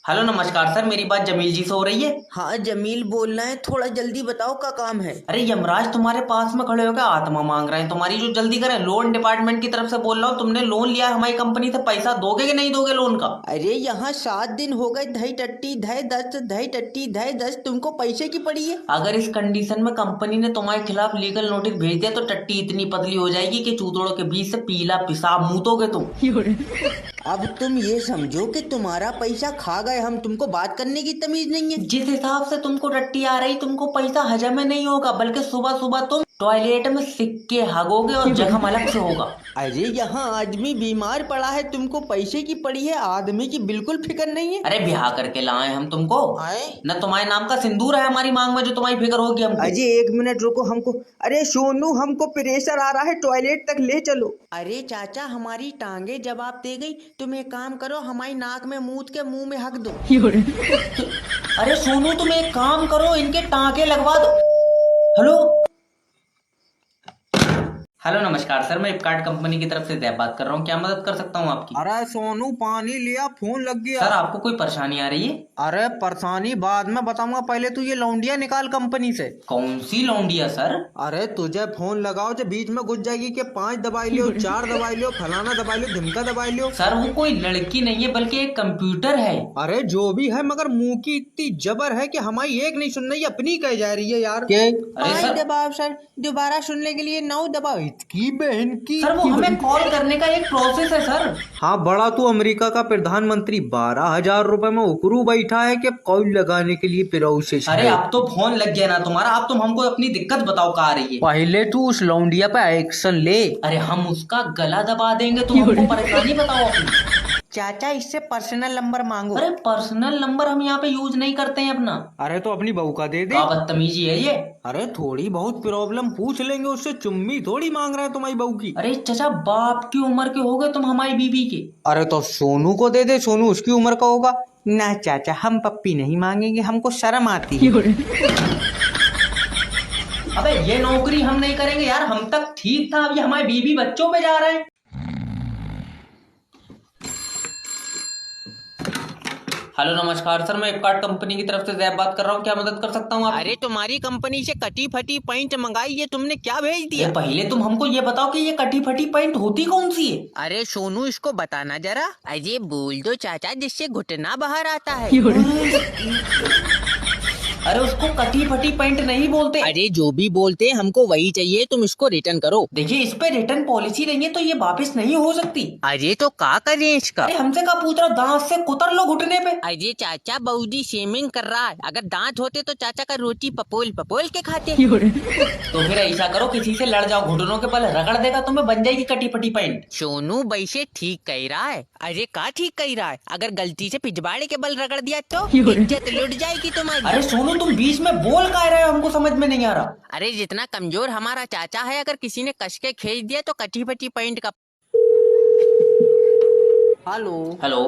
Hello नमस्कार sir, मेरी बात जमील जी से हो रही है। हाँ जमील बोल रहे हैं, थोड़ा जल्दी बताओ क्या काम है। अरे यमराज तुम्हारे पास में खड़े होकर आत्मा मांग रहे हैं तुम्हारी, जो जल्दी करें। लोन डिपार्टमेंट की तरफ से बोल रहा हूँ, तुमने लोन लिया है हमारी कंपनी से, पैसा दोगे कि नहीं दोगे लोन का? अरे यहाँ 7 दिन हो गए, धई टट्टी धय दस धई टट्टी धय दस, तुमको पैसे की पड़ी है। अगर इस कंडीशन में कंपनी ने तुम्हारे खिलाफ लीगल नोटिस भेज दिया तो टट्टी इतनी पतली हो जाएगी कि चूतड़ों के बीच से पीला पेशाब मूतोगे तुम। अब तुम ये समझो कि तुम्हारा पैसा खा गए हम, तुमको बात करने की तमीज नहीं है। जिस हिसाब से तुमको टट्टी आ रही, तुमको पैसा हजम में नहीं होगा, बल्कि सुबह सुबह तुम टॉयलेट में सिक्के हगोगे और जख्म अलग से होगा। अरे यहाँ आदमी बीमार पड़ा है, तुमको पैसे की पड़ी है, आदमी की बिल्कुल फिक्र नहीं है। अरे ब्याह करके लाए हम तुमको, आए न तुम्हारे नाम का सिंदूर है हमारी मांग में जो तुम्हारी फिक्र होगी हमको। अजय 1 मिनट रुको, हमको अरे सोनू हमको प्रेशर आ रहा है, टॉयलेट तक ले चलो। अरे चाचा हमारी टांगे जवाब दे गई, तुम एक काम करो, हमारी नाक में मूत के मुंह में हक दो। अरे सोनू तुम एक काम करो, इनके टांके लगवा दो। हेलो हेलो नमस्कार सर, मैं फ्लिपकार्ट कंपनी की तरफ से जैब बात कर रहा हूँ। क्या मदद कर सकता हूँ आपकी? अरे सोनू पानी लिया, फोन लग गया। सर आपको कोई परेशानी आ रही है? अरे परेशानी बाद में बताऊंगा, पहले तू ये लौंडिया निकाल कंपनी से। कौन सी लौंडिया सर? अरे तुझे फोन लगाओ तो बीच में घुस जाएगी कि 5 दबाई लियो, 4 दबाई लियो, फलाना दबाई लियो, ढिमका दबाई लियो। सर वो कोई लड़की नहीं है बल्कि एक कंप्यूटर है। अरे जो भी है, मगर मुंह की इतनी जबर है कि हमारी एक नहीं सुन रही, अपनी कह जा रही है यार। अरे 5 सर, दबाओ सर, दोबारा सुनने के लिए 9 दबाओ। इसकी बहन की। सर वो हमें कॉल करने का एक प्रोसेस है सर। हाँ बड़ा तू अमेरिका का प्रधानमंत्री 12,000 रुपए में उकरू बैठा है कि कॉल लगाने के लिए प्रोसेस अरे है। अब तो फोन लग गया ना तुम्हारा, अब तुम हमको अपनी दिक्कत बताओ कहाँ आ रही है। पहले तू उस लौंडिया पे एक्शन ले। अरे हम उसका गला दबा देंगे, तुम हमको परेशानी बताओ अपनी। चाचा इससे पर्सनल नंबर मांगो। अरे पर्सनल नंबर हम यहाँ पे यूज नहीं करते हैं अपना। अरे तो अपनी बहू का दे दे। क्या बदतमीजी है ये। अरे थोड़ी बहुत प्रॉब्लम पूछ लेंगे उससे, चुम्मी थोड़ी मांग रहा है तुम्हारी बहू की। अरे चचा बाप की उम्र के हो गए तुम हमारी बीबी के। अरे तो सोनू को दे दे, सोनू उसकी उम्र का होगा ना। चाचा हम पप्पी नहीं मांगेंगे, हमको शर्म आती है। अबे ये नौकरी हम नहीं करेंगे यार, हम तक ठीक था, अब ये हमारे बीबी बच्चों पे जा रहे हैं। हेलो नमस्कार सर, मैं फ्लिपकार्ट कंपनी की तरफ से जैब बात कर रहा हूँ। क्या मदद कर सकता हूँ आप? अरे तुम्हारी कंपनी से कटी फटी पैंट मंगाई, ये तुमने क्या भेज दिया? पहले तुम हमको ये बताओ कि ये कटी फटी पैंट होती कौन सी है? अरे सोनू इसको बताना जरा। अजय बोल दो चाचा, जिससे घुटना बाहर आता है। अरे उसको कटी फटी पैंट नहीं बोलते। अरे जो भी बोलते हमको वही चाहिए, तुम इसको रिटर्न करो। देखिए इस पे रिटर्न पॉलिसी नहीं है तो ये वापस नहीं हो सकती। अरे तो क्या करें इसका? अरे हमसे का पूछ रहा, दांत से कुतर लो घुटने पे। अरे चाचा बहुजी शेमिंग कर रहा है, अगर दांत होते तो चाचा का रोटी पपोल पपोल के खाते। तो फिर ऐसा करो, किसी से लड़ जाओ, घुटनों के बल रगड़ देगा तुम्हें, बन जाएगी कटी फटी पैंट। सोनू वैसे ठीक कह रहा है। अरे का ठीक कह रहा है? अगर गलती से पिछवाड़े के बल रगड़ दिया तो इज्जत लुट जाएगी तुम्हारी। अरे सोनू तुम बीच में बोल का रहे हो, हमको समझ में नहीं आ रहा। अरे जितना कमजोर हमारा चाचा है, अगर किसी ने कस के खींच दिया तो कटी फटी पैंट का। हेलो हेलो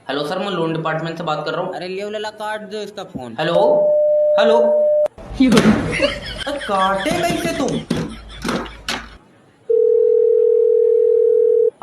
हेलो सर, मैं लोन डिपार्टमेंट से बात कर रहा हूँ। अरे लियो लला काट दो इसका फोन। हेलो हेलो काटे कैसे तुम?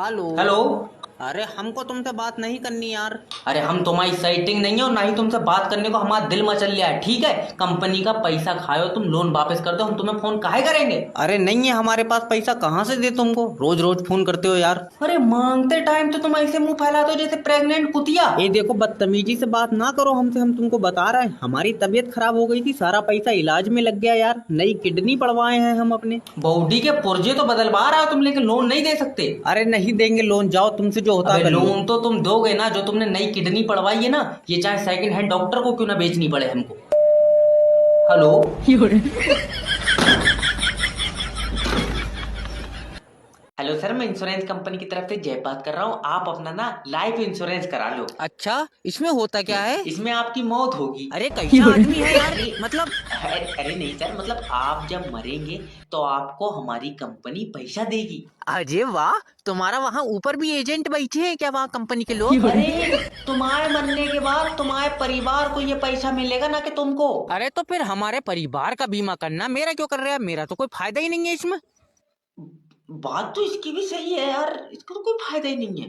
हेलो हेलो अरे हमको तुमसे बात नहीं करनी यार। अरे हम तुम्हारी सेटिंग नहीं है और ना ही तुमसे बात करने को हमारा दिल मचल लिया है, ठीक है? कंपनी का पैसा खाओ, तुम लोन वापस कर दो, हम तुम्हें फोन काहे करेंगे? अरे नहीं है हमारे पास पैसा, कहाँ से दे तुमको? रोज रोज फोन करते हो यार। अरे मांगते टाइम तो तुम ऐसे मुंह फैलाते हो जैसे प्रेग्नेंट कुतिया। ये देखो बदतमीजी से बात ना करो हमसे, हम तुमको बता रहे हैं हमारी तबीयत खराब हो गई थी, सारा पैसा इलाज में लग गया यार, नई किडनी पड़वाए हैं हम अपने। बॉडी के पुर्जे तो बदलवा रहा हो तुम, लेकिन लोन नहीं दे सकते। अरे नहीं देंगे लोन, जाओ तुमसे जो होता है। लोन तो तुम दोगे ना, जो तुमने नई किडनी पड़वाई है ना, ये चाहे सेकंड हैंड डॉक्टर को क्यों ना बेचनी पड़े हमको। हेलो हेलो सर, मैं इंश्योरेंस कंपनी की तरफ से जय बात कर रहा हूँ। आप अपना ना लाइफ इंश्योरेंस करा लो। अच्छा इसमें होता क्या है? इसमें आपकी मौत होगी। अरे कैसा आदमी है यार, मतलब अरे नहीं सर, मतलब आप जब मरेंगे तो आपको हमारी कंपनी पैसा देगी। अरे वाह, तुम्हारा वहाँ ऊपर भी एजेंट बैठे हैं क्या वहाँ कंपनी के लोग? अरे तुम्हारे मरने के बाद तुम्हारे परिवार को ये पैसा मिलेगा ना कि तुमको। अरे तो फिर हमारे परिवार का बीमा करना, मेरा क्यों कर रहे हैं? मेरा तो कोई फायदा ही नहीं है इसमें। बात तो इसकी भी सही है यार, इसका तो कोई फायदा ही नहीं है।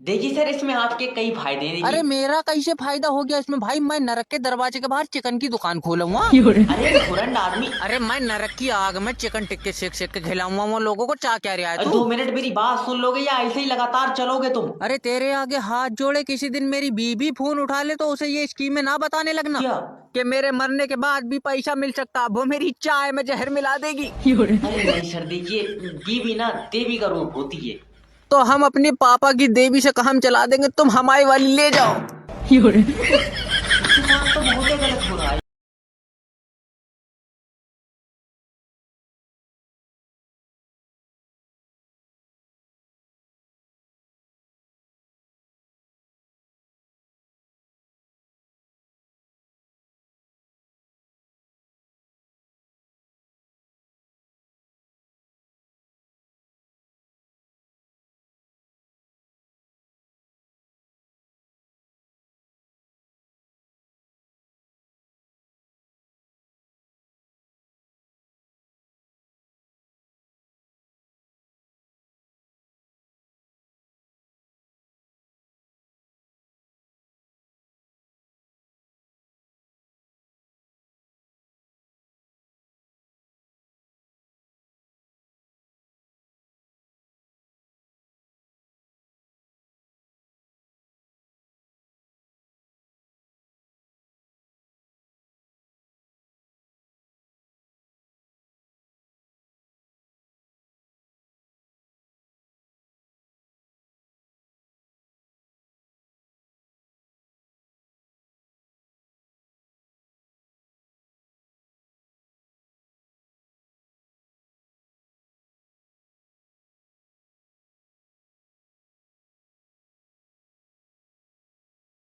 देखिए सर, इसमें आपके कई फायदे हैं। अरे मेरा कैसे फायदा हो गया इसमें भाई? मैं नरक के दरवाजे के बाहर चिकन की दुकान खोलूंगा। अरे घुरंड आदमी, अरे मैं नरक की आग में चिकन टिक्के सेक सेक के खिलाऊंगा वो लोगों को। चा क्या रहा है तू? 2 मिनट मेरी बात सुन लोगे या ऐसे ही लगातार चलोगे तुम? अरे तेरे आगे हाथ जोड़े, किसी दिन मेरी बीबी फोन उठा ले तो उसे ये स्कीमें ना बताने लगना क्या? कि मेरे मरने के बाद भी पैसा मिल सकता। वो मेरी चाय में जहर मिला देगी। अरे नहीं सर, देखिए बीवी ना देवी का रूप होती है। तो हम अपनी पापा की देवी से काम चला देंगे, तुम हमारी वाली ले जाओ।